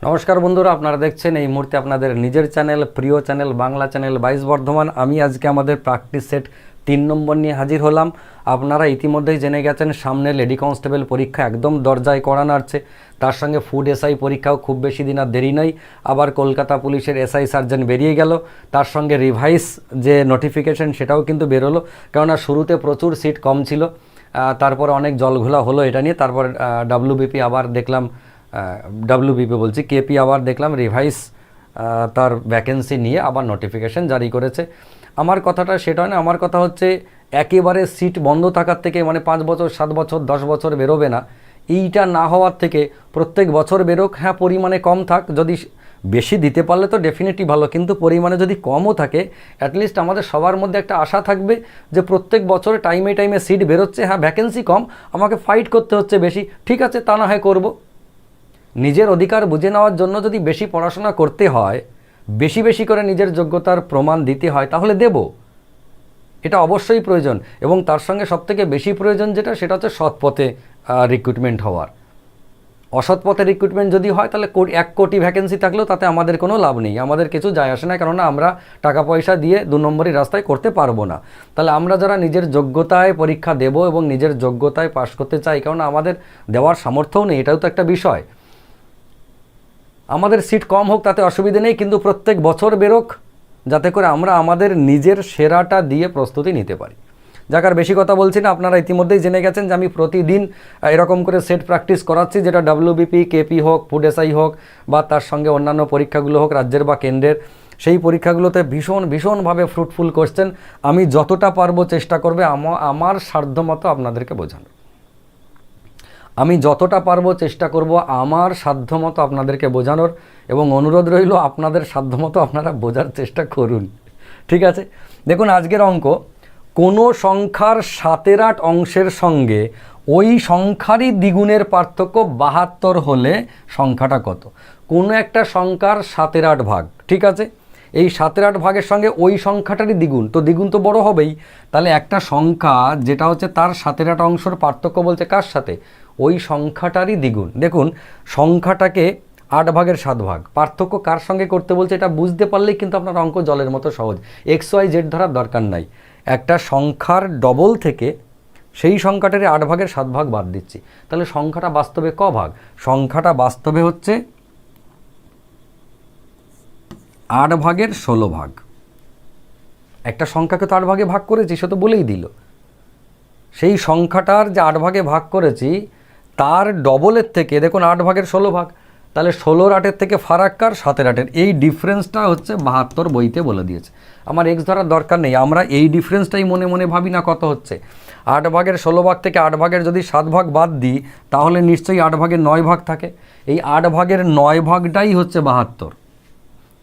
নমস্কার বন্ধুরা, আপনারা দেখছেন এই মুহূর্তে আপনাদের নিজের চ্যানেল, প্রিয় চ্যানেল, বাংলা চ্যানেল 22 বর্ধমান। আমি আজকে আমাদের প্র্যাকটিস সেট 3 নম্বর নিয়ে হাজির হলাম। আপনারা ইতিমধ্যেই জেনে গেছেন সামনে লেডি কনস্টেবল পরীক্ষা একদম দরজায় কড়া নাড়ছে। তার সঙ্গে ফুড এসআই পরীক্ষাও খুব বেশি দিন আর দেরি নয়। আবার কলকাতা পুলিশের এসআই সার্জেন্ট বেরিয়ে গেল, তার সঙ্গে রিভাইস যে নোটিফিকেশন সেটাও কিন্তু বেরোলো। কেননা শুরুতে প্রচুর সিট কম ছিল, তারপর অনেক জলঘোলা হলো এটা নিয়ে। তারপর ডাব্লিউবিপি আবার দেখলাম, ডাব্লিউবিপি বলছি, কেপি আবার দেখলাম রিভাইস তার ভ্যাকেন্সি নিয়ে আবার নোটিফিকেশন জারি করেছে। আমার কথাটা সেটা না, আমার কথা হচ্ছে একেবারে সিট বন্ধ থাকার থেকে, মানে 5 বছর 7 বছর 10 বছর বেরোবে না, এইটা না হওয়ার থেকে প্রত্যেক বছর বেরোক। হ্যাঁ, পরিমাণে কম থাক, যদি বেশি দিতে পারলে তো ডেফিনেটলি ভালো, কিন্তু পরিমাণে যদি কমও থাকে অ্যাটলিস্ট আমাদের সবার মধ্যে একটা আশা থাকবে যে প্রত্যেক বছরে টাইমে টাইমে সিট বেরোচ্ছে। হ্যাঁ, ভ্যাকেন্সি কম, আমাকে ফাইট করতে হচ্ছে বেশি, ঠিক আছে, তা না হয় করবো। নিজের অধিকার বুঝে নেওয়ার জন্য যদি বেশি পড়াশোনা করতে হয়, বেশি বেশি করে নিজের যোগ্যতার প্রমাণ দিতে হয়, তাহলে দেব, এটা অবশ্যই প্রয়োজন। এবং তার সঙ্গে সবথেকে বেশি প্রয়োজন যেটা, সেটা হচ্ছে সৎ পথে রিক্রুটমেন্ট হওয়ার। অসৎ পথে রিক্রুটমেন্ট যদি হয় তাহলে 1 কোটি ভ্যাকেন্সি থাকলেও তাতে আমাদের কোনো লাভ নেই, আমাদের কিছু যায় আসে না, কেননা আমরা টাকা পয়সা দিয়ে 2 নম্বরই রাস্তায় করতে পারবো না। তাহলে আমরা যারা নিজের যোগ্যতায় পরীক্ষা দেব এবং নিজের যোগ্যতায় পাশ করতে চাই, কেননা আমাদের দেওয়ার সামর্থ্যও নেই, এটাও তো একটা বিষয়। আমাদের সিট কম হোক তাতে অসুবিধে নেই, কিন্তু প্রত্যেক বছর বেরোক, যাতে করে আমরা আমাদের নিজের সেরাটা দিয়ে প্রস্তুতি নিতে পারি। যাক, আর বেশি কথা বলছি না, আপনারা ইতিমধ্যেই জেনে গেছেন যে আমি প্রতিদিন এরকম করে সেট প্র্যাকটিস করাচ্ছি, যেটা ডাব্লিউবিপি, কেপি হোক, ফুড এসআই হোক, বা তার সঙ্গে অন্যান্য পরীক্ষাগুলো হোক, রাজ্যের বা কেন্দ্রের। সেই পরীক্ষাগুলোতে ভীষণভাবে ফ্রুটফুল কোশ্চেন। আমি যতটা পারবো চেষ্টা করবে আমার সাধ্যমতো আপনাদেরকে বোঝানোর। আমি যতটা পারবো চেষ্টা করব আমার সাধ্যমতো আপনাদেরকে বোঝানোর, এবং অনুরোধ রইল আপনাদের সাধ্যমতো আপনারা বোঝার চেষ্টা করুন, ঠিক আছে? দেখুন, আজকের অঙ্ক, কোনো সংখ্যার 7/8 অংশের সঙ্গে ওই সংখ্যারই দ্বিগুণের পার্থক্য 72 হলে সংখ্যাটা কত? কোনো একটা সংখ্যার 7/8 ভাগ, ঠিক আছে? এই 7/8 ভাগের সঙ্গে ওই সংখ্যাটারই দ্বিগুণ, তো দ্বিগুণ তো বড় হবেই। তাহলে একটা সংখ্যা যেটা হচ্ছে তার 7/8 অংশের পার্থক্য বলছে কার সাথে? ওই সংখ্যাটারই দ্বিগুণ। দেখুন, সংখ্যাটাকে 8 ভাগের 7 ভাগ, পার্থক্য কার সঙ্গে করতে বলছে এটা বুঝতে পারলেই কিন্তু আপনার অঙ্ক জলের মতো সহজ। XYZ ধরার দরকার নাই। একটা সংখ্যার ডবল থেকে সেই সংখ্যাটারে 8 ভাগের 7 ভাগ বাদ দিচ্ছি, তাহলে সংখ্যাটা বাস্তবে ক ভাগ? সংখ্যাটা বাস্তবে হচ্ছে 8 ভাগের 16 ভাগ। একটা সংখ্যাকে তো 8 ভাগে ভাগ করেছি, সে তো বলেই দিল। সেই সংখ্যাটার যে 8 ভাগে ভাগ করেছি তার ডবলের থেকে, দেখুন 8 ভাগের 16 ভাগ, তাহলে 16-8 থেকে ফারাক কার? 7-8। এই ডিফারেন্সটা হচ্ছে 72 বইতে বলে দিয়েছে। আমার এক্স ধরার দরকার নেই, আমরা এই ডিফারেন্সটাই মনে মনে ভাবি না কত হচ্ছে। 8 ভাগের 16 ভাগ থেকে 8 ভাগের যদি 7 ভাগ বাদ দিই, তাহলে নিশ্চয়ই 8 ভাগের 9 ভাগ থাকে। এই 8 ভাগের 9 ভাগটাই হচ্ছে 72।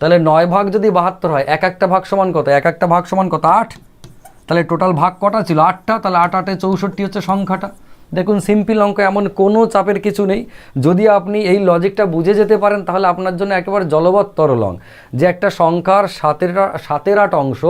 তাহলে 9 ভাগ যদি 72 হয়, একটা ভাগ সমান কত? একটা ভাগ সমান কত? 8। তাহলে টোটাল ভাগ কটা ছিল? 8টা। তাহলে 8-8 64 হচ্ছে সংখ্যাটা। দেখুন, সিম্পল অঙ্ক, এমন কোনো চাপের কিছু নেই। যদি আপনি এই লজিকটা বুঝে যেতে পারেন তাহলে আপনার জন্য একেবারে জলবৎ তরল অঙ্ক, যে একটা সংখ্যার 7/8 অংশ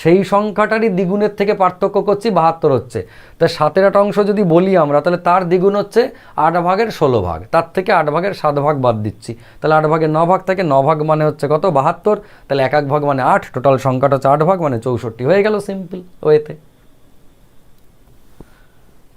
সেই সংখ্যাটারই দ্বিগুণের থেকে পার্থক্য করছি 72 হচ্ছে। তা 7/8 অংশ যদি বলি আমরা, তাহলে তার দ্বিগুণ হচ্ছে 8 ভাগের 16 ভাগ, তার থেকে 8 ভাগের 7 ভাগ বাদ দিচ্ছি, তাহলে 8 ভাগের 9 ভাগ থেকে 9 ভাগ মানে হচ্ছে কত? 72। তাহলে 1 ভাগ মানে 8, টোটাল সংখ্যাটা হচ্ছে 8 ভাগ মানে 64 হয়ে গেল সিম্পল ওয়েতে।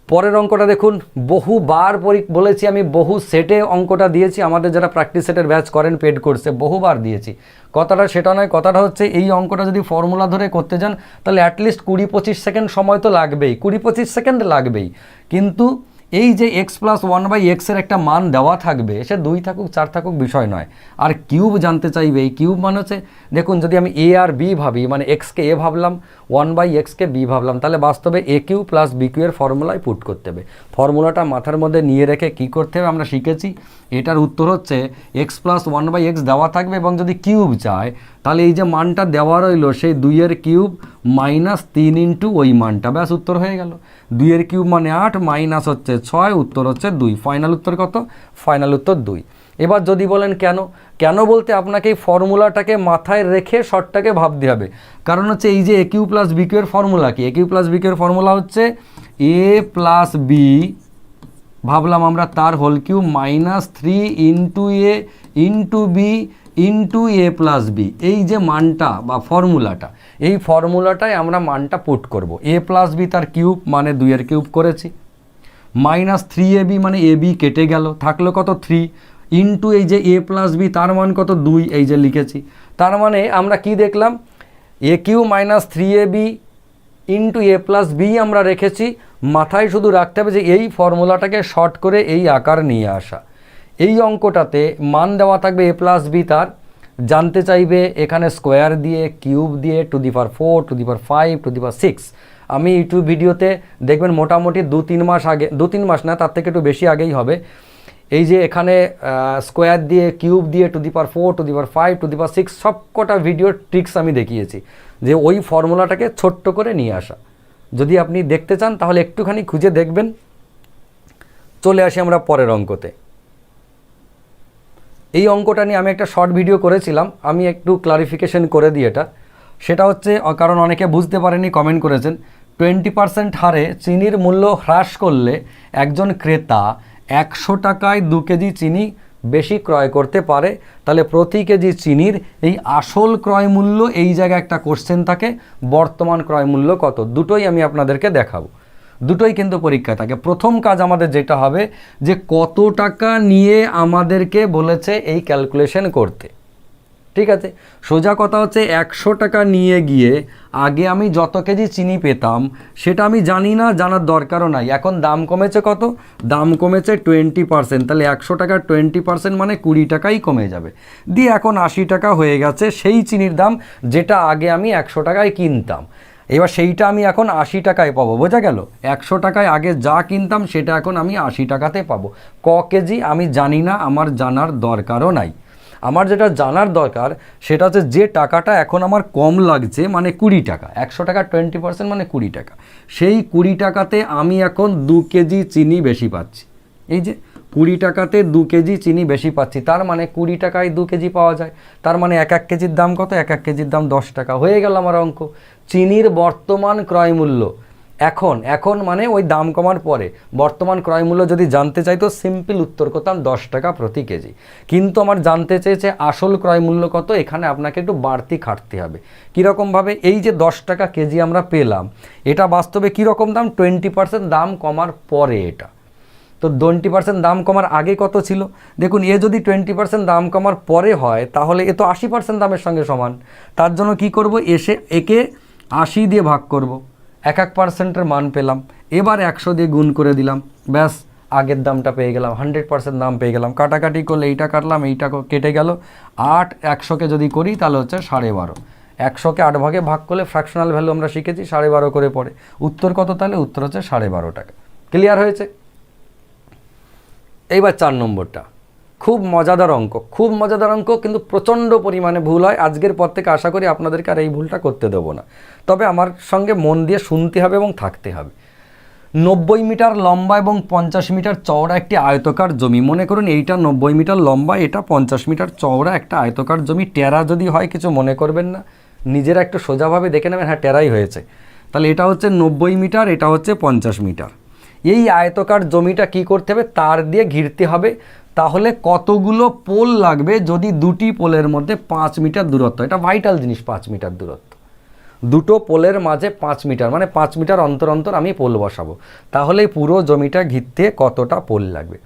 পরের অঙ্কটা দেখুন, বহুবার বলেছি আমি, বহু সেটে অঙ্কটা দিয়েছি, আমাদের যারা প্র্যাকটিস সেটের ব্যাচ করেন পেড কোর্সে বহুবার দিয়েছি। কথাটা সেটা নয়, কথাটা হচ্ছে এই অঙ্কটা যদি ফর্মুলা ধরে করতে যান তাহলে অ্যাটলিস্ট 20-25 সেকেন্ড সময় তো লাগবেই, 20-25 সেকেন্ড লাগবেই। কিন্তু এই যে x+1/x এর একটা মান দেওয়া থাকবে, সে 2 থাকুক 4 থাকুক বিষয় নয়, আর কিউব জানতে চাইবে। এই কিউব মানে হচ্ছে, দেখুন, যদি আমি a আর b ভাবি, মানে x-কে a ভাবলাম, 1/x-কে b ভাবলাম, তাহলে বাস্তবে a³ + b³ এর ফর্মুলায় পুট করতে হবে। ফর্মুলাটা মাথার মধ্যে নিয়ে রেখে কি করতে হবে আমরা শিখেছি। এটার উত্তর হচ্ছে x+1/x দেওয়া থাকবে, এবং যদি কিউব চায় তাহলে এই যে মানটা দেওয়া রইল সেই 2 এর কিউব -3 ইন্টু ওই মানটা, ব্যাস উত্তর হয়ে গেল। 2 এর কিউব মানে 8, মাইনাস হচ্ছে 6, উত্তর হচ্ছে 2। ফাইনাল উত্তর কত? ফাইনাল উত্তর 2। এবার যদি বলেন কেন বলতে আপনাকে এই ফর্মুলাটাকে মাথায় রেখে শর্টটাকে ভাবতে হবে। কারণ হচ্ছে এই যে a³ + b³ এর ফর্মুলা কি? a³ + b³ এর ফর্মুলা হচ্ছে a + b ভাবলাম আমরা তার হোল কিউব -3 ইন্টু এ ইন্টু বি ইন্টু এ প্লাস বি, এই যে মানটা বা ফর্মুলাটা, এই ফর্মুলাটায় আমরা মানটা পুট করব। এ প্লাস বি তার কিউব মানে 2 কিউব করেছি, -3ab মানে এ বি কেটে গেল, থাকলো কত 3, ইন্টু এই যে এ প্লাস বি তার মান কত 2, এই যে লিখেছি। তার মানে আমরা কি দেখলাম, এ কিউ -3ab ইন্টু এ প্লাস বি আমরা রেখেছি। মাথায় শুধু রাখতে হবে যে এই ফর্মুলাটাকে শর্ট করে এই আকার নিয়ে আসা। এই অঙ্কটাতে মান দেওয়া থাকবে এ প্লাস বি তার, জানতে চাইবে এখানে স্কোয়ার দিয়ে কিউব দিয়ে to the power 4 to the power 5 to the power 6। আমি ইউটিউব ভিডিওতে দেখবেন মোটামুটি 2-3 মাস আগে, 2-3 মাস না তার থেকে একটু বেশি আগেই হবে, এই যে এখানে স্কোয়ার দিয়ে কিউব দিয়ে to the power 4 to the power 5 to the power 6 সব কটা ভিডিওর ট্রিক্স আমি দেখিয়েছি যে ওই ফর্মুলাটাকে ছোট্ট করে নিয়ে আসা। যদি আপনি দেখতে চান তাহলে একটুখানি খুঁজে দেখবেন। চলে আসি আমরা পরের অঙ্কতে। এই অঙ্কটা নিয়ে আমি একটা শর্ট ভিডিও করেছিলাম, আমি একটু ক্লারিফিকেশন করে দিই এটা। সেটা হচ্ছে, কারণ অনেকে বুঝতে পারেনি, কমেন্ট করেছেন 20% হারে চিনির মূল্য হ্রাস করলে একজন ক্রেতা 100 টাকায় 2 কেজি চিনি বেশি ক্রয় করতে পারে, তাহলে প্রতি কেজি চিনির এই আসল ক্রয় মূল্য, এই জায়গায় একটা কোশ্চেন থাকে, বর্তমান ক্রয় মূল্য কত, দুটোই আমি আপনাদেরকে দেখাবো। দুটোই কিন্তু পরীক্ষায় থাকে। প্রথম কাজ আমাদের যেটা হবে যে কত টাকা নিয়ে আমাদেরকে বলেছে এই ক্যালকুলেশন করতে, ঠিক আছে। সোজা কথা হচ্ছে 100 টাকা নিয়ে গিয়ে আগে আমি যত কেজি চিনি পেতাম সেটা আমি জানি না, জানার দরকারও নাই। এখন দাম কমেছে কত, দাম কমেছে 20%, তাহলে 100 টাকার 20% মানে 20 টাকাই কমে যাবে, দিয়ে এখন 80 টাকা হয়ে গেছে সেই চিনির দাম যেটা আগে আমি 100 টাকায় কিনতাম। এবার সেইটা আমি এখন 80 টাকায় পাবো, বোঝা গেল। 100 টাকায় আগে যা কিনতাম সেটা এখন আমি 80 টাকাতে পাবো। ক কেজি আমি জানি না, আমার জানার দরকারও নাই। আমার যেটা জানার দরকার সেটা হচ্ছে যে টাকাটা এখন আমার কম লাগছে, মানে 20 টাকা, 100 টাকার 20% মানে 20 টাকা, সেই 20 টাকাতে আমি এখন 2 কেজি চিনি বেশি পাচ্ছি। এই যে 20 টাকাতে 2 কেজি চিনি বেশি পাচ্ছি, তার মানে 20 টাকায় 2 কেজি পাওয়া যায়। তার মানে এক কেজির দাম কত, এক কেজির দাম 10 টাকা। হয়ে গেল আমার অঙ্ক। চিনির বর্তমান ক্রয় মূল্য এখন মানে ওই দাম কমার পরে বর্তমান ক্রয় মূল্য যদি জানতে চাইতো সিম্পল উত্তর করতাম 10 টাকা প্রতি কেজি। কিন্তু আমার জানতে চেয়েছে আসল ক্রয় মূল্য কত, এখানে আপনাকে একটু বাড়তি খাটতে হবে। কীরকমভাবে, এই যে 10 টাকা কেজি আমরা পেলাম, এটা বাস্তবে কীরকম দাম, 20% দাম কমার পরে এটা। তো 20% দাম কমার আগে কত ছিল দেখুন, এ যদি 20% দাম কমার পরে হয় তাহলে এ তো 80% দামের সঙ্গে সমান। তার জন্য কি করব, একে 80 দিয়ে ভাগ করব, 1% মান পেলাম। এবার 100 দিয়ে গুণ করে দিলাম, ব্যাস আগের দামটা পেয়ে গেলাম, 100% দাম পেয়ে গেলাম। কাটাকাটি করলে এইটা কাটলাম, এইটা কেটে গেল। 8 100কে যদি করি তাহলে হচ্ছে 12.5। 100কে 8 ভাগে ভাগ করলে ফ্র্যাকশনাল ভ্যালু আমরা শিখেছি 12.5 করে পড়ে। উত্তর কত, তাহলে উত্তর হচ্ছে 12.5 টাকা। ক্লিয়ার হয়েছে? এইবার 4 নম্বরটা খুব মজাদার অঙ্ক, খুব মজাদার অঙ্ক, কিন্তু প্রচণ্ড পরিমাণে ভুল হয়। আজকের পর থেকে আশা করি আপনাদেরকে আর এই ভুলটা করতে দেবো না, তবে আমার সঙ্গে মন দিয়ে শুনতে হবে এবং থাকতে হবে। 90 মিটার লম্বা এবং 50 মিটার চওড়া একটি আয়তকার জমি, মনে করুন এইটা 90 মিটার লম্বা, এটা 50 মিটার চওড়া একটা আয়তকার জমি। টেরা যদি হয় কিছু মনে করবেন না, নিজেরা একটু সোজাভাবে দেখে নেবেন, হ্যাঁ টেরাই হয়েছে। তাহলে এটা হচ্ছে 90 মিটার, এটা হচ্ছে 50 মিটার। এই আয়তকার জমিটা কি করতে হবে, তার দিয়ে ঘিরতে হবে। তাহলে কতগুলো পোল লাগবে যদি দুটি পোলের মধ্যে 5 মিটার দূরত্ব, এটা ভাইটাল জিনিস, 5 মিটার দূরত্ব, দুটো পোলের মাঝে 5 মিটার, মানে 5 মিটার অন্তর অন্তর আমি পোল বসাবো। তাহলে পুরো জমিটা ঘিরতে কতটা পোল লাগবে।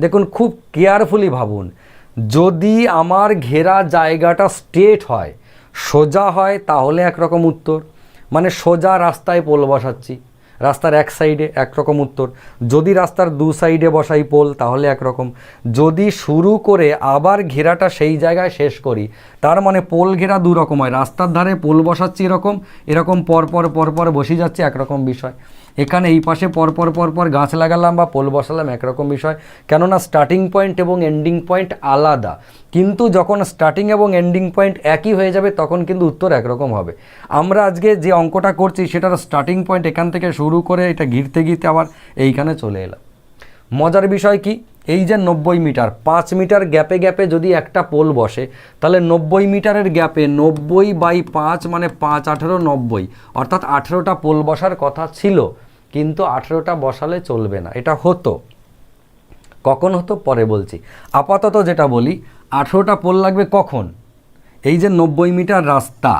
দেখুন খুব কেয়ারফুলি ভাবুন, যদি আমার ঘেরা জায়গাটা স্ট্রেট হয়, সোজা হয়, তাহলে একরকম উত্তর, মানে সোজা রাস্তায় পোল বসাচ্ছি, রাস্তার এক সাইডে একরকম উত্তর। যদি রাস্তার 2 সাইডে বসাই পোল তাহলে একরকম। যদি শুরু করে আবার ঘেরাটা সেই জায়গায় শেষ করি, তার মানে পোল ঘেরা 2 রকম হয়। রাস্তার ধারে পোল বসাচ্ছি এরকম পরপর বসে যাচ্ছে, একরকম বিষয়। এখানে এই পাশে পরপর গাছ লাগালাম বা পোল বসালাম, একরকম বিষয়। কেননা স্টার্টিং পয়েন্ট এবং এন্ডিং পয়েন্ট আলাদা, কিন্তু যখন স্টার্টিং এবং এন্ডিং পয়েন্ট একই হয়ে যাবে তখন কিন্তু উত্তর একরকম হবে। আমরা আজকে যে অঙ্কটা করছি সেটার স্টার্টিং পয়েন্ট এখান থেকে শুরু করে এটা ঘিরতে আবার এইখানে চলে এলাম। মজার বিষয় কি, এই যে 90 মিটার, 5 মিটার গ্যাপে গ্যাপে যদি একটা পোল বসে, তাহলে 90 মিটারের গ্যাপে 90/5 মানে 5 18 90, অর্থাৎ 18টা পোল বসার কথা ছিল, কিন্তু 18টা বসালে চলবে না। এটা হতো কখন হতো পরে বলছি। আপাতত যেটা বলি, 18টা পোল লাগবে কখন? এই যে 90 মিটার রাস্তা,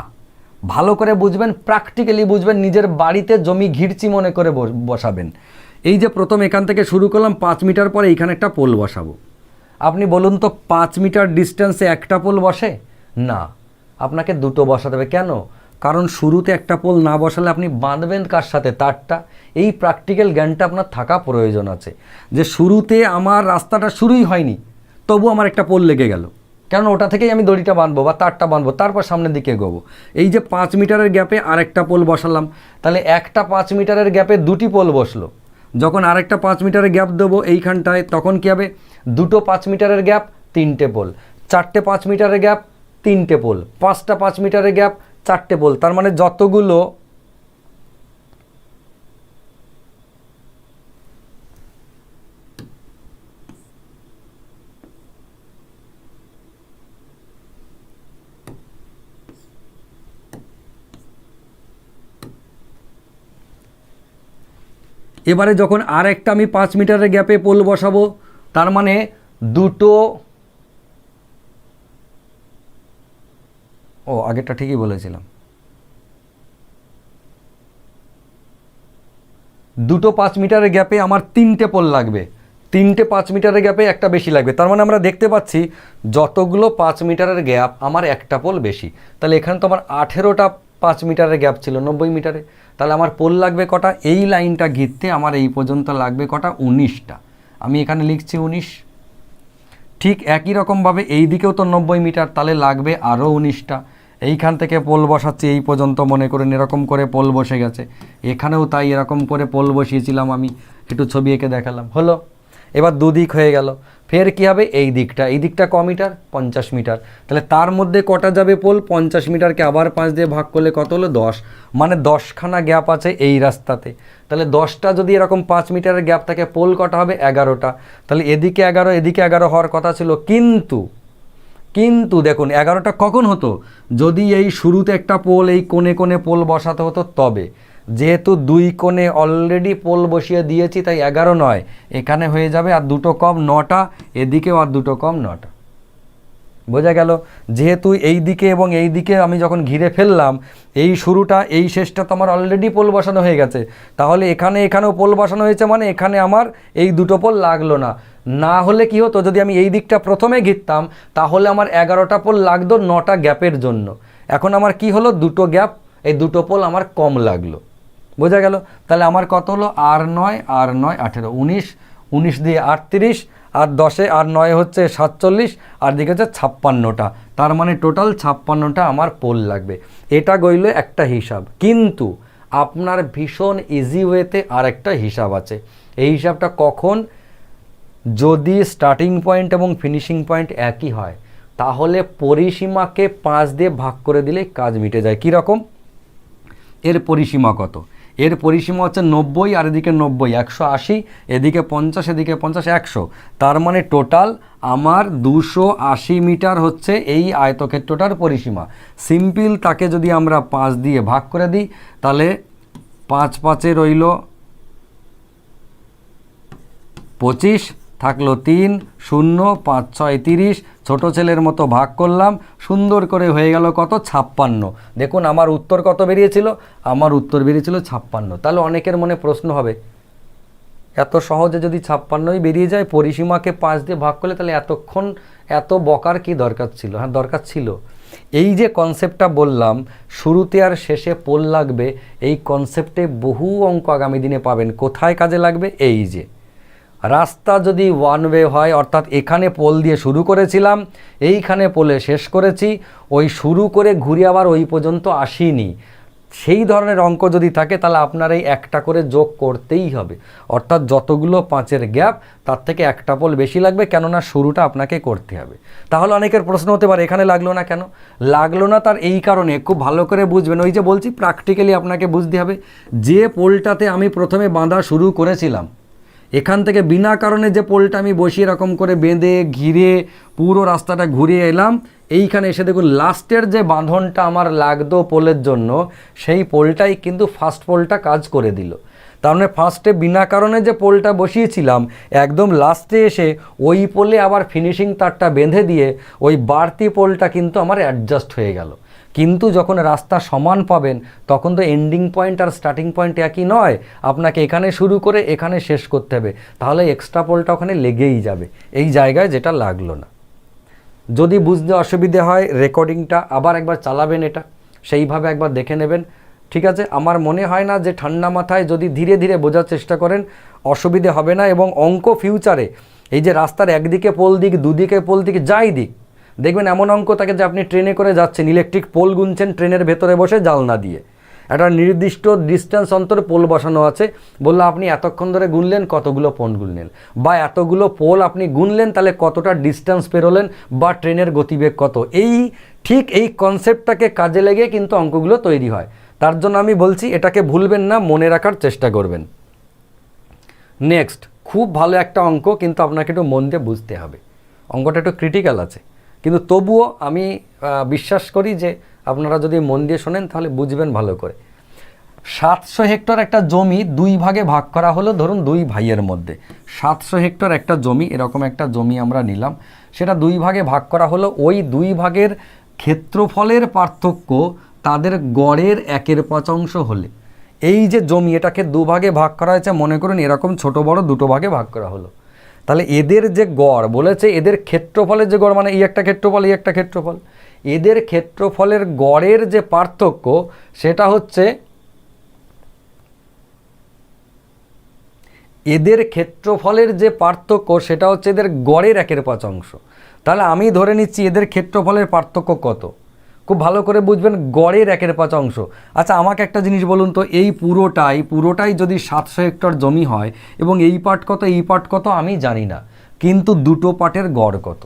ভালো করে বুঝবেন, প্র্যাকটিক্যালি বুঝবেন, নিজের বাড়িতে জমি ঘিরচি মনে করে বসাবেন। এই যে প্রথম এখান থেকে শুরু করলাম, 5 মিটার পরে এইখানে একটা পোল বসাবো। আপনি বলুন তো 5 মিটার ডিস্টেন্সে একটা পোল বসে না, আপনাকে দুটো বসাতে হবে। কেন? কারণ শুরুতে একটা পোল না বসালে আপনি বাঁধবেন কার সাথে তারটা? এই প্র্যাকটিক্যাল জ্ঞানটা আপনার থাকা প্রয়োজন আছে, যে শুরুতে আমার রাস্তাটা শুরুই হয়নি, তবু আমার একটা পোল লেগে গেল, কারণ ওটা থেকেই আমি দড়িটা বাঁধবো বা তারটা বাঁধবো, তারপর সামনের দিকে এগোবো। এই যে 5 মিটারের গ্যাপে আরেকটা পোল বসালাম, তাহলে একটা 5 মিটারের গ্যাপে দুটি পোল বসলো। যখন আরেকটা 5 মিটারের গ্যাপ দেবো এইখানটায়, তখন কী হবে? দুটো 5 মিটারের গ্যাপ, 3টে পোল। 4টে 5 মিটারের গ্যাপ, 3টে পোল। 5টা 5 মিটারের গ্যাপ, 4টে পোল। তার মানে যতগুলো এবারে যখন আর একটা আমি 5 মিটারের গ্যাপে পোল বসাবো, তার মানে দুটো, আগেরটা ঠিকই বলেছিলাম, দুটো 5 মিটারের গ্যাপে আমার 3টে পোল লাগবে। 3টে 5 মিটারের গ্যাপে একটা বেশি লাগবে। তার মানে আমরা দেখতে পাচ্ছি যতগুলো 5 মিটারের গ্যাপ আমার একটা পোল বেশি। তাহলে এখানে তো আমার 18টা 5 মিটারের গ্যাপ ছিল 90 মিটারে, তাহলে আমার পোল লাগবে কটা? এই লাইনটা ঘিরতে আমার এই পর্যন্ত লাগবে কটা? 19টা। আমি এখানে লিখছি 19। ঠিক একই রকমভাবে এই দিকেও তো 90 মিটার, তাহলে লাগবে আরও 19টা। এইখান থেকে পোল বসাচ্ছি এই পর্যন্ত, মনে করেন এরকম করে পোল বসে গেছে। এখানেও তাই এরকম করে পোল বসিয়েছিলাম, আমি একটু ছবি এঁকে দেখালাম, হলো। এবার দুদিক হয়ে গেল। ফের কী হবে? এই দিকটা ক মিটার? 50 মিটার। তাহলে তার মধ্যে কটা যাবে পোল? 50 মিটারকে আবার 5 দিয়ে ভাগ করলে কত হলো? 10। মানে 10খানা গ্যাপ আছে এই রাস্তাতে। তাহলে 10টা যদি এরকম 5 মিটারের গ্যাপ থাকে, পোল কটা হবে? 11টা। তাহলে এদিকে 11 এদিকে 11 হওয়ার কথা ছিল, কিন্তু দেখুন 11টা কখন হতো? যদি এই শুরুতে একটা পোল এই কোণে কোণে পোল বসাতে হতো তবে। যেহেতু 2 কোণে অলরেডি পোল বসিয়ে দিয়েছি, তাই 11 নয়, এখানে হয়ে যাবে আর দুটো কম 9টা, এদিকেও আর দুটো কম 9টা। বোঝা গেল? যেহেতু এই দিকে এবং এই দিকে আমি যখন ঘিরে ফেললাম, এই শুরুটা এই শেষটা তো আমার অলরেডি পোল বসানো হয়ে গেছে, তাহলে এখানেও পোল বসানো হয়েছে, মানে এখানে আমার এই দুটো পোল লাগলো না। না হলে কি হতো? যদি আমি এই দিকটা প্রথমে ঘিরতাম, তাহলে আমার 11টা পোল লাগতো 9টা গ্যাপের জন্য। এখন আমার কি হলো? দুটো গ্যাপ, এই দুটো পোল আমার কম লাগলো। বোঝা গেল? তাহলে আমার কত হলো? আর 9 18, 19 দিয়ে 38, আর 10 আর 9 হচ্ছে 47, আর দিকে হচ্ছে 56টা। তার মানে টোটাল 56টা আমার পোল লাগবে। এটা গইল একটা হিসাব। কিন্তু আপনার ভীষণ ইজি ওয়েতে আর একটা হিসাব আছে। এই হিসাবটা কখন? যদি স্টার্টিং পয়েন্ট এবং ফিনিশিং পয়েন্ট একই হয়, তাহলে পরিসীমাকে 5 দিয়ে ভাগ করে দিলে কাজ মিটে যায়। কী রকম? এর পরিসীমা কত? এর পরিসীমা হচ্ছে 90, আর এদিকে 90 180, এদিকে 50 এদিকে 50 100। তার মানে টোটাল আমার 280 মিটার হচ্ছে এই আয়তক্ষেত্রটার পরিসীমা। সিম্পল তাকে যদি আমরা 5 দিয়ে ভাগ করে দিই, তাহলে 5 5 রইল 25, থাকলো 3, 0, 5 6 30, ছোটো ছেলের মতো ভাগ করলাম, সুন্দর করে হয়ে গেল কত? 56। দেখুন আমার উত্তর কত বেরিয়েছিল? আমার উত্তর বেরিয়েছিল 56। তাহলে অনেকের মনে প্রশ্ন হবে, এত সহজে যদি 56ই বেরিয়ে যায়, পরিসীমাকে 5 দিয়ে ভাগ করলে, তাহলে এতক্ষণ এত বকার কি দরকার ছিল? হ্যাঁ, দরকার ছিল। এই যে কনসেপ্টটা বললাম, শুরুতে আর শেষে পোল লাগবে, এই কনসেপ্টে বহু অঙ্ক আগামী দিনে পাবেন। কোথায় কাজে লাগবে? এই যে রাস্তা যদি ওয়ান ওয়ে হয়, অর্থাৎ এখানে পোল দিয়ে শুরু করেছিলাম, এইখানে পোলে শেষ করেছি, ওই শুরু করে ঘুরে আবার ওই পর্যন্ত আসিনি, সেই ধরনের অঙ্ক যদি থাকে, তাহলে আপনার এই একটা করে যোগ করতেই হবে। অর্থাৎ যতগুলো 5-এর গ্যাপ, তার থেকে একটা পোল বেশি লাগবে, কেননা শুরুটা আপনাকে করতে হবে। তাহলে অনেকের প্রশ্ন হতে পারে, এখানে লাগলো না কেন? লাগলো না তার এই কারণে, খুব ভালো করে বুঝবেন। ওই যে বলছি, প্র্যাকটিক্যালি আপনাকে বুঝতে হবে, যে পোলটাতে আমি প্রথমে বাঁধা শুরু করেছিলাম, এখান থেকে বিনা কারণে যে পোলটা আমি বসিয়ে এরকম করে বেঁধে ঘিরে পুরো রাস্তাটা ঘুরিয়ে এলাম, এইখানে এসে দেখুন লাস্টের যে বাঁধনটা আমার লাগতো পোলের জন্য, সেই পোলটাই কিন্তু ফার্স্ট পোলটা কাজ করে দিল। তার মানে ফার্স্টে বিনা কারণে যে পোলটা বসিয়েছিলাম একদম লাস্টে এসে ওই পোলে আবার ফিনিশিং তারটা বেঁধে দিয়ে ওই বাড়তি পোলটা কিন্তু আমার অ্যাডজাস্ট হয়ে গেল। কিন্তু যখন রাস্তা সমান পাবেন তখন তো ending point are starting point একই নয়, আপনাকে এখানে শুরু করে এখানে শেষ করতে হবে, তাহলে এক্সট্রা পোলটা ওখানে লেগেই যাবে এই জায়গায়, যেটা লাগলো না। যদি বুঝতে অসুবিধে হয় রেকর্ডিংটা আবার একবার চালাবেন, এটা সেইভাবে একবার দেখে নেবেন, ঠিক আছে? আমার মনে হয় না যে ঠান্ডা মাথায় যদি ধীরে ধীরে বোঝার চেষ্টা করেন অসুবিধে হবে না। এবং অঙ্ক ফিউচারে এই যে রাস্তার একদিকে পোল দিক, দুদিকে পোল দিক, যাই দিক, দেখবেন এমন অঙ্ক থাকে যে আপনি ট্রেনে করে যাচ্ছেন, ইলেকট্রিক পোল গুনছেন ট্রেনের ভেতরে বসে জানলা দিয়ে, একটা নির্দিষ্ট ডিস্টেন্স অন্তরে পোল বসানো আছে, বললো আপনি এতক্ষণ ধরে গুনলেন কতগুলো পোল গুনলেন, বা এতগুলো পোল আপনি গুনলেন তাহলে কতটা ডিস্টেন্স পেরোলেন, বা ট্রেনের গতিবেগ কত। ঠিক এই কনসেপ্টটাকে কাজে লেগে কিন্তু অঙ্কগুলো তৈরি হয়। তার জন্য আমি বলছি এটাকে ভুলবেন না, মনে রাখার চেষ্টা করবেন। নেক্সট, খুব ভালো একটা অঙ্ক, কিন্তু আপনাকে একটু মন দিয়ে বুঝতে হবে, অঙ্কটা একটু ক্রিটিক্যাল আছে, কিন্তু তবুও আমি বিশ্বাস করি যে আপনারা যদি মন দিয়ে শোনেন তাহলে বুঝবেন ভালো করে। 700 হেক্টর একটা জমি দুই ভাগে ভাগ করা হলো, ধরুন দুই ভাইয়ের মধ্যে 700 হেক্টর একটা জমি, এরকম একটা জমি আমরা নিলাম, সেটা দুই ভাগে ভাগ করা হলো। ওই দুই ভাগের ক্ষেত্রফলের পার্থক্য তাদের গড়ের 1/5 হলে, এই যে জমি এটাকে দুভাগে ভাগ করা হয়েছে, মনে করুন এরকম ছোট বড় দুটো ভাগে ভাগ করা হলো, তাহলে এদের যে গড় বলেছে, এদের ক্ষেত্রফলের যে গড়, মানে এই একটা ক্ষেত্রফল এই একটা ক্ষেত্রফল, এদের ক্ষেত্রফলের গড়ের যে পার্থক্য সেটা হচ্ছে, এদের ক্ষেত্রফলের যে পার্থক্য সেটা হচ্ছে এদের গড়ের 1/5। তাহলে আমি ধরে নিচ্ছি এদের ক্ষেত্রফলের পার্থক্য কত, খুব ভালো করে বুঝবেন, গড়ের 1/5। আচ্ছা আমাকে একটা জিনিস বলুন তো, এই পুরোটাই যদি 700 হেক্টর জমি হয় এবং এই পার্ট কত এই পার্ট কত আমি জানি না, কিন্তু দুটো পার্টের গড় কত,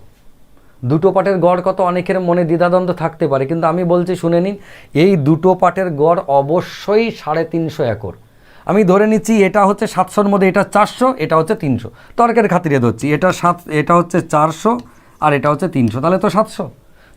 দুটো পার্টের গড় কত অনেকের মনে দ্বিধাদ্বন্দ্ব থাকতে পারে, কিন্তু আমি বলছি শুনে নিন, এই দুটো পার্টের গড় অবশ্যই 350 একর। আমি ধরে নিচ্ছি এটা হচ্ছে 700-র মধ্যে এটা 400, এটা হচ্ছে 300, তর্কের খাতিরে ধরছি, এটা হচ্ছে 400 আর এটা হচ্ছে 300, তাহলে তো 700।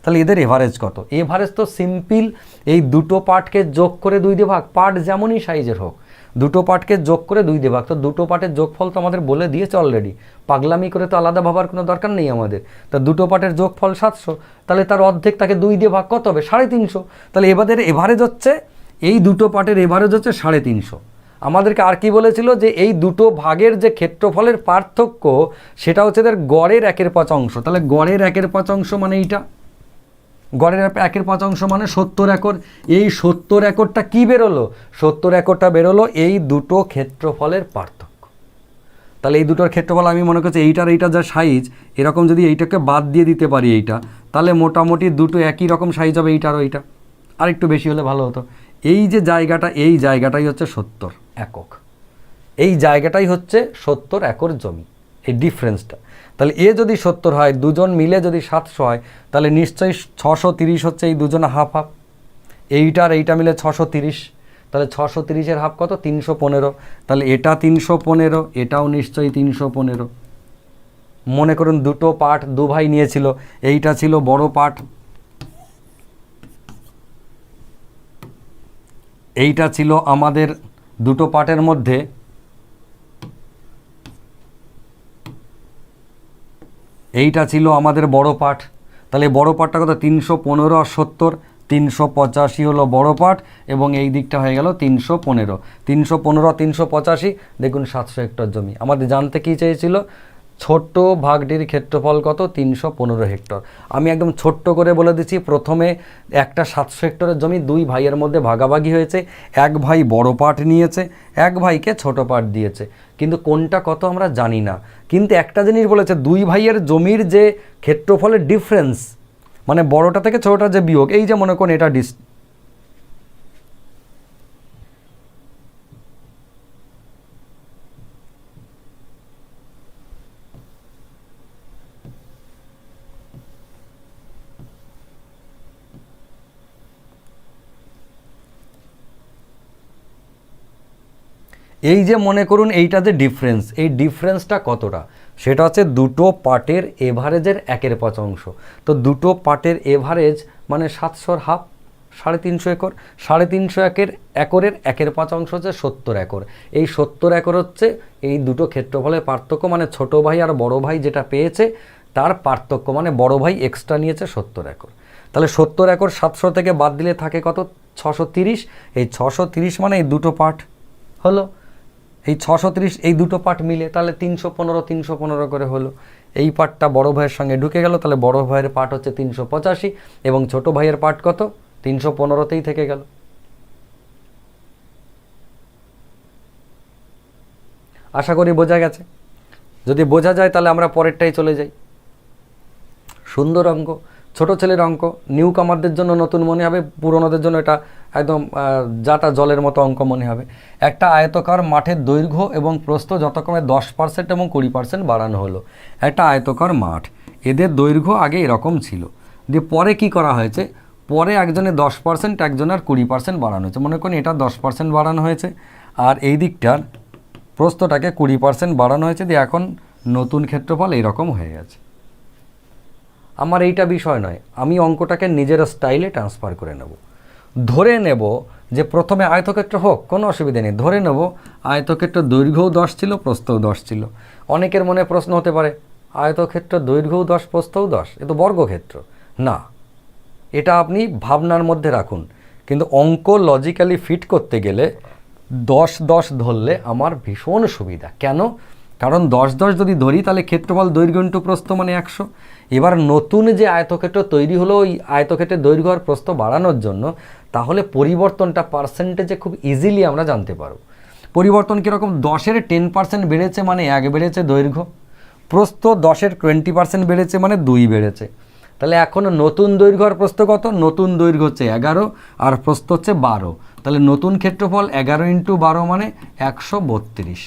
তাহলে এদের এভারেজ কত? এভারেজ তো সিম্পল, এই দুটো পার্টকে যোগ করে 2 দিয়ে ভাগ, পার্ট যেমনই সাইজের হোক দুটো পার্টকে যোগ করে 2 দিয়ে ভাগ, তো দুটো পার্টের যোগফল তো আমাদের বলে দিয়েছে অলরেডি, পাগলামি করে তো আলাদা ভাবার কোনো দরকার নেই আমাদের। তা দুটো পার্টের যোগফল 700, তাহলে তার অর্ধেক তাকে 2 দিয়ে ভাগ কত হবে? 350। তাহলে এবারে এভারেজ হচ্ছে, এই দুটো পার্টের এভারেজ হচ্ছে 350। আমাদেরকে আর কি বলেছিল, যে এই দুটো ভাগের যে ক্ষেত্রফলের পার্থক্য সেটা হচ্ছে এদের গড়ের 1/5। তাহলে গড়ের 1/5 মানে এইটা, গড়ের 1/5 মানে 70 একর। এই 70 একরটা কি বেরোলো? 70 একরটা বেরোলো এই দুটো ক্ষেত্রফলের পার্থক্য। তাহলে এই দুটোর ক্ষেত্রফল আমি মনে করছি এইটার এইটা যা সাইজ, এরকম যদি এইটাকে বাদ দিয়ে দিতে পারি এইটা, তাহলে মোটামুটি দুটো একই রকম সাইজ হবে, এইটার ওইটা, আর একটু বেশি হলে ভালো হতো। এই যে জায়গাটা, এই জায়গাটাই হচ্ছে 70 একক, এই জায়গাটাই হচ্ছে 70 একর জমি, এই ডিফারেন্সটা। তাহলে এ যদি 70 হয়, দুজন মিলে যদি 700 হয়, তাহলে নিশ্চয়ই 630 হচ্ছে এই দুজনে হাফ হাফ, এইটা আর এইটা মিলে 630, তাহলে 630-এর হাফ কত? 315। তাহলে এটা 315, এটাও নিশ্চয়ই 315। মনে করুন দুটো পার্ট দু ভাই নিয়েছিল, এইটা ছিল বড় পার্ট, এইটা ছিল আমাদের দুটো পার্টের মধ্যে, এইটা ছিল আমাদের বড় পার্ট। তাহলে বড় পার্টটা কত? 315 আর 70, 385 হলো বড় পার্ট, এবং এই দিকটা হয়ে গেল 315। 315 আর 385, দেখুন 700 হেক্টর জমি। আমাদের জানতে কী চেয়েছিল? ছোট্ট ভাগটির ক্ষেত্রফল কত? 315 হেক্টর। আমি একদম ছোট্ট করে বলে দিচ্ছি, প্রথমে একটা 700 হেক্টরের জমি দুই ভাইয়ের মধ্যে ভাগাভাগি হয়েছে, এক ভাই বড় পার্ট নিয়েছে, এক ভাইকে ছোট পার্ট দিয়েছে, কিন্তু কোনটা কত আমরা জানি না। কিন্তু একটা জিনিস বলেছে, দুই ভাইয়ের জমির যে ক্ষেত্রফলের ডিফারেন্স, মানে বড়টা থেকে ছোটটা যে বিয়োগ, এই যে মনে করুন এটা এই যে মনে করুন এইটা যে ডিফারেন্স, এই ডিফারেন্সটা কতটা, সেটা হচ্ছে দুটো পার্টের এভারেজের 1/5। তো দুটো পার্টের এভারেজ মানে 700-র হাফ, 350 একর। 350 একরের 1/5 হচ্ছে 70 একর। এই 70 একর হচ্ছে এই দুটো ক্ষেত্রফলের পার্থক্য, মানে ছোট ভাই আর বড় ভাই যেটা পেয়েছে তার পার্থক্য, মানে বড় ভাই এক্সট্রা নিয়েছে 70 একর। তাহলে 70 একর 700 থেকে বাদ দিলে থাকে কত? 630। এই 630 মানে এই দুটো পার্ট হলো, এই 630 এই দুটো পার্ট মিলে তাহলে 315 করে হলো। এই পার্টটা বড় ভাইয়ের সঙ্গে ঢুকে গেল, তাহলে বড় ভাইয়ের পার্ট হচ্ছে 385 এবং ছোট ভাইয়ের পার্ট কত? 315তেই থেকে গেল। আশা করি বোঝা গেছে। যদি বোঝা যায় তাহলে আমরা পরেরটাই চলে যাই। সুন্দর অঙ্ক, ছোট ছেলের অঙ্ক, নিউ কামারদের জন্য নতুন মনে হবে, পুরনোদের জন্য এটা একদম যাটা জলের মতো অঙ্ক মনে হবে। একটা আয়তকার মাঠের দৈর্ঘ্য এবং প্রস্থ যথাক্রমে 10% এবং 20% বাড়ানো হলো। একটা আয়তকার মাঠ, এদের দৈর্ঘ্য আগে এরকম ছিল, দিয়ে পরে কি করা হয়েছে? পরে একজনের 10%, একজনের 20% বাড়ানো হয়েছে। মনে করুন এটা 10% বাড়ানো হয়েছে আর এই দিকটার প্রস্থটাকে 20% বাড়ানো হয়েছে, দিয়ে এখন নতুন ক্ষেত্রফল এইরকম হয়ে গেছে। আমার এইটা বিষয় নয়, আমি অঙ্কটাকে নিজের স্টাইলে ট্রান্সফার করে নেব। ধরে নেব যে প্রথমে আয়তক্ষেত্র হোক, কোনো অসুবিধা নেই, ধরে নেব আয়তক্ষেত্র দৈর্ঘ্যও 10 ছিল, প্রস্থও 10 ছিল। অনেকের মনে প্রশ্ন হতে পারে আয়তক্ষেত্র দৈর্ঘ্যও 10, প্রস্থও 10, এ তো বর্গক্ষেত্র। না, এটা আপনি ভাবনার মধ্যে রাখুন, কিন্তু অঙ্ক লজিক্যালি ফিট করতে গেলে 10 ধরলে আমার ভীষণ সুবিধা। কেন? কারণ 10 যদি ধরি তাহলে ক্ষেত্রফল দৈর্ঘ্য ইন্টু প্রস্থ মানে 100। এবার নতুন যে আয়তক্ষেত্র তৈরি হলো ওই আয়তক্ষেত্রের দৈর্ঘ্য আর প্রস্থ বাড়ানোর জন্য, তাহলে পরিবর্তনটা পার্সেন্টেজে খুব ইজিলি আমরা জানতে পারব। পরিবর্তন কীরকম? 10-এর 10% বেড়েছে মানে 1 বেড়েছে দৈর্ঘ্য, প্রস্থ 10-এর 20% বেড়েছে মানে 2 বেড়েছে। তাহলে এখন নতুন দৈর্ঘ্য আর প্রস্থ কত? নতুন দৈর্ঘ্য হচ্ছে 11 আর প্রস্থ হচ্ছে 12। তাহলে নতুন ক্ষেত্রফল 11 ইন্টু 12 মানে 132।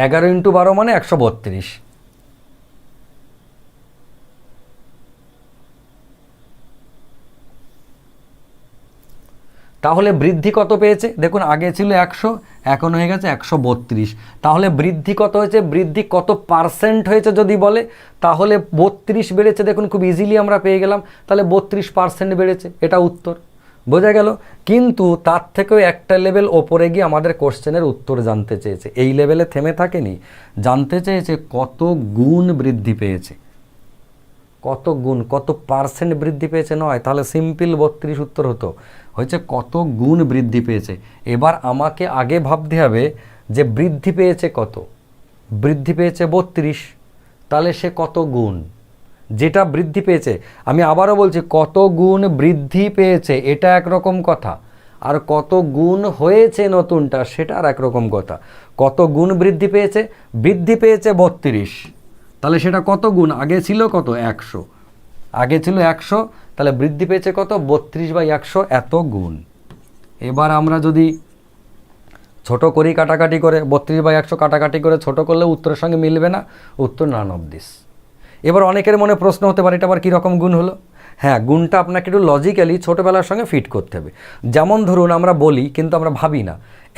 11 ইন্টু 12 মানে 132। তাহলে বৃদ্ধি কত পেয়েছে? দেখুন আগে ছিল 100, এখন হয়ে গেছে 132। তাহলে বৃদ্ধি কত হয়েছে? বৃদ্ধি কত পার্সেন্ট হয়েছে যদি বলে, তাহলে 32 বেড়েছে। দেখুন খুব ইজিলি আমরা পেয়ে গেলাম, তাহলে 32% বেড়েছে, এটা উত্তর। বোঝা গেল? কিন্তু তার থেকেও একটা লেভেল ওপরে গিয়ে আমাদের কোশ্চেনের উত্তর জানতে চেয়েছে। এই লেভেলে থেমে থাকেনি, জানতে চেয়েছে কত গুণ বৃদ্ধি পেয়েছে। কত গুণ, কত পার্সেন্ট বৃদ্ধি পেয়েছে নয়, তাহলে সিম্পল 32 উত্তর হতো। হয়েছে কত গুণ বৃদ্ধি পেয়েছে। এবার আমাকে আগে ভাবতে হবে যে বৃদ্ধি পেয়েছে কত। বৃদ্ধি পেয়েছে 32, তাহলে সে কত গুণ? যেটা বৃদ্ধি পেয়েছে, আমি আবারও বলছি, কত গুণ বৃদ্ধি পেয়েছে এটা একরকম কথা, আর কত গুণ হয়েছে নতুনটা সেটা আর একরকম কথা। কত গুণ বৃদ্ধি পেয়েছে? বৃদ্ধি পেয়েছে 32, তাহলে সেটা কত গুণ? আগে ছিল কত? 100। আগে ছিল 100, তাহলে বৃদ্ধি পেয়েছে কত? 32/100, এত গুণ। এবার আমরা যদি ছোট করি কাটাকাটি করে, 32/100 কাটাকাটি করে ছোট করলে উত্তরের সঙ্গে মিলবে না, উত্তর none of this। এবার অনেকের মনে প্রশ্ন হতে পারে এটা আবার কীরকম গুণ হলো? হ্যাঁ, গুণটা আপনাকে একটু লজিক্যালি ছোটোবেলার সঙ্গে ফিট করতে হবে। যেমন ধরুন আমরা বলি কিন্তু আমরা ভাবি না,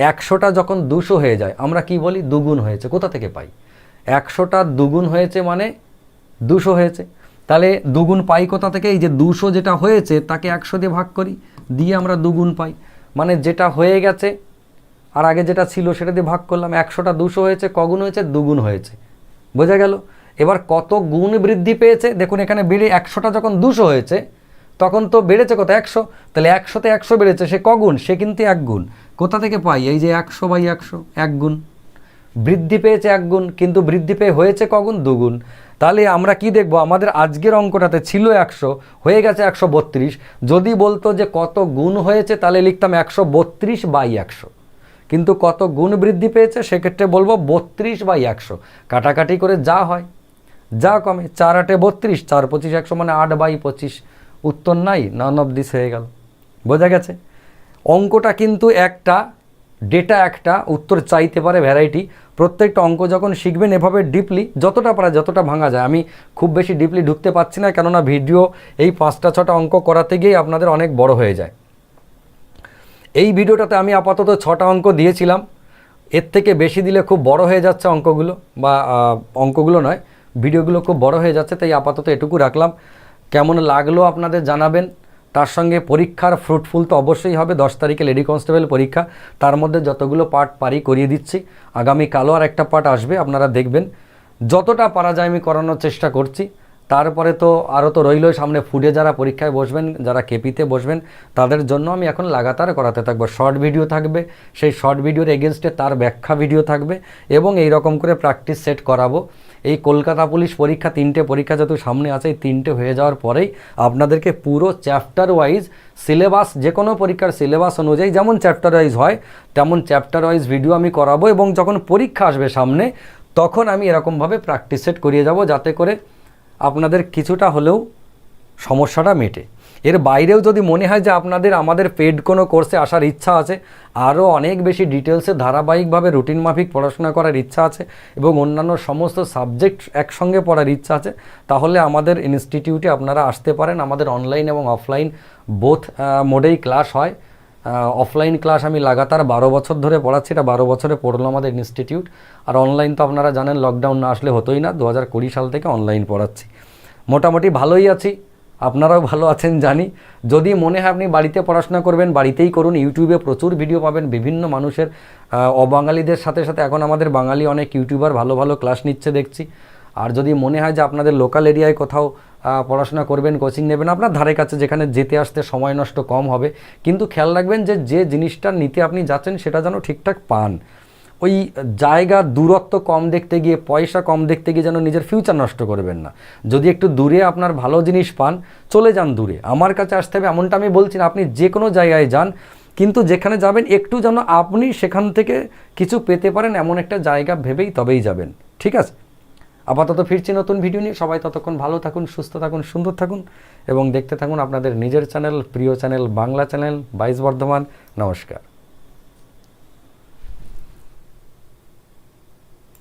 100টা যখন 200 হয়ে যায় আমরা কি বলি? দুগুণ হয়েছে। কোথা থেকে পাই? 100টা দুগুণ হয়েছে মানে 200 হয়েছে। তাহলে দুগুণ পাই কোথা থেকে? এই যে 200 যেটা হয়েছে তাকে 100 দিয়ে ভাগ করি, দিয়ে আমরা দুগুণ পাই। মানে যেটা হয়ে গেছে আর আগে যেটা ছিল সেটা দিয়ে ভাগ করলাম। 100টা 200 হয়েছে, কগুণ হয়েছে? দুগুণ হয়েছে। বোঝা গেল? এবার কত গুণ বৃদ্ধি পেয়েছে দেখুন, এখানে বেড়ে 100টা যখন 200 হয়েছে তখন তো বেড়েছে কত? 100। তাহলে 100তে 100 বেড়েছে, সে কগুণ? সে কিন্তু 1 গুণ। কোথা থেকে পাই? এই যে 100/100, 1 গুণ। বৃদ্ধি পেয়েছে 1 গুণ, কিন্তু বৃদ্ধি পেয়ে হয়েছে কগুণ? 2 গুণ। তাহলে আমরা কি দেখব? আমাদের আজকের অঙ্কটাতে ছিল 100, হয়ে গেছে 132। যদি বলতো যে কত গুণ হয়েছে তাহলে লিখতাম 132/100, কিন্তু কত গুণ বৃদ্ধি পেয়েছে সেক্ষেত্রে বলবো 32/100। কাটাকাটি করে যা হয় যা কমে, 4 8 32, 4 25 100 মানে 8/25। উত্তর নাই, নান অফ দিস হয়ে গেল। বোঝা গেছে? অঙ্কটা কিন্তু একটা, ডেটা একটা, উত্তর চাইতে পারে ভ্যারাইটি। প্রত্যেকটা অঙ্ক যখন শিখবেন এভাবে ডিপলি, যতটা পারা যতটা ভাঙা যায়। আমি খুব বেশি ডিপলি ঢুকতে পারছি না, কেননা ভিডিও এই 5টা 6টা অঙ্ক করাতে গিয়েই আপনাদের অনেক বড় হয়ে যায়। এই ভিডিওটাতে আমি আপাতত 6টা অঙ্ক দিয়েছিলাম, এর থেকে বেশি দিলে খুব বড় হয়ে যাচ্ছে অঙ্কগুলো, বা অঙ্কগুলো নয়, ভিডিওগুলো খুব বড় হয়ে যাচ্ছে, তাই আপাতত এটুকু রাখলাম। কেমন লাগলো আপনাদের জানাবেন। তার সঙ্গে পরীক্ষার ফ্রুটফুল তো অবশ্যই হবে। 10 তারিখে লেডি কনস্টেবল পরীক্ষা, তার মধ্যে যতগুলো পার্ট পারি করিয়ে দিচ্ছি। আগামীকালও আর একটা পার্ট আসবে, আপনারা দেখবেন। যতটা পারা যায় আমি করানোর চেষ্টা করছি। তারপরে তো আরও তো রইলই সামনে ফুডে যারা পরীক্ষায় বসবেন, যারা কেপিতে বসবেন, তাদের জন্য আমি এখন লাগাতার করাতে থাকবো। শর্ট ভিডিও থাকবে, সেই শর্ট ভিডিওর এগেনস্টে তার ব্যাখ্যা ভিডিও থাকবে, এবং এই রকম করে প্র্যাকটিস সেট করাবো। এই কলকাতা পুলিশ পরীক্ষা, 3টে পরীক্ষা যেহেতু সামনে আছে, এই 3টে হয়ে যাওয়ার পরেই আপনাদেরকে পুরো চ্যাপ্টার ওয়াইজ সিলেবাস, যে কোনো পরীক্ষার সিলেবাস অনুযায়ী যেমন চ্যাপ্টার ওয়াইজ হয় তেমন চ্যাপ্টার ওয়াইজ ভিডিও আমি করাবো। এবং যখন পরীক্ষা আসবে সামনে, তখন আমি এরকমভাবে প্র্যাকটিস সেট করিয়ে যাব, যাতে করে আপনাদের কিছুটা হলেও সমস্যাটা মেটে। এর বাইরেও যদি মনে হয় যে আপনাদের আমাদের পেড কোনো কোর্সে আসার ইচ্ছা আছে, আরও অনেক বেশি ডিটেলসে ধারাবাহিকভাবে রুটিন মাফিক পড়াশোনা করার ইচ্ছা আছে, এবং অন্যান্য সমস্ত সাবজেক্ট একসঙ্গে পড়ার ইচ্ছা আছে, তাহলে আমাদের ইনস্টিটিউটে আপনারা আসতে পারেন। আমাদের অনলাইন এবং অফলাইন বোথ মোডেই ক্লাস হয়। অফলাইন ক্লাস আমি লাগাতার 12 বছর ধরে পড়াচ্ছি, এটা 12 বছরে পড়লো আমাদের ইনস্টিটিউট। আর অনলাইন তো আপনারা জানেন, লকডাউন না আসলে হতোই না, 2020 সাল থেকে অনলাইন পড়াচ্ছি। মোটামুটি ভালোই আছি, আপনারাও ভালো আছেন জানি। যদি মনে হয় আপনি বাড়িতে পড়াশোনা করবেন, বাড়িতেই করুন। ইউটিউবে প্রচুর ভিডিও পাবেন বিভিন্ন মানুষের, অবাঙালিদের সাথে সাথে এখন আমাদের বাঙালি অনেক ইউটিউবার ভালো ভালো ক্লাস নিচ্ছে দেখছি। আর যদি মনে হয় যে আপনাদের লোকাল এরিয়ায় কোথাও পড়াশোনা করবেন, কোচিং নেবেন, আপনার ধারে কাছে যেখানে যেতে আসতে সময় নষ্ট কম হবে, কিন্তু খেয়াল রাখবেন যে যে জিনিসটা নিতে আপনি যাচ্ছেন সেটা যেন ঠিকঠাক পান। ওই জায়গা দূরত্ব কম দেখতে গিয়ে, পয়সা কম দেখতে গিয়ে যেন নিজের ফিউচার নষ্ট করবেন না। যদি একটু দূরে আপনার ভালো জিনিস পান, চলে যান দূরে। আমার কাছে আসতে হবে এমনটা আমি বলছি না, আপনি যে কোনো জায়গায় যান, কিন্তু যেখানে যাবেন একটু যেন আপনি সেখান থেকে কিছু পেতে পারেন, এমন একটা জায়গা ভেবেই তবেই যাবেন। ঠিক আছে, আপাতত ফিরছি নতুন ভিডিও নিয়ে। সবাই ততক্ষণ ভালো থাকুন, সুস্থ থাকুন, সুন্দর থাকুন, এবং দেখতে থাকুন আপনাদের নিজের চ্যানেল, প্রিয় চ্যানেল, বাংলা চ্যানেল 22 বর্ধমান। নমস্কার।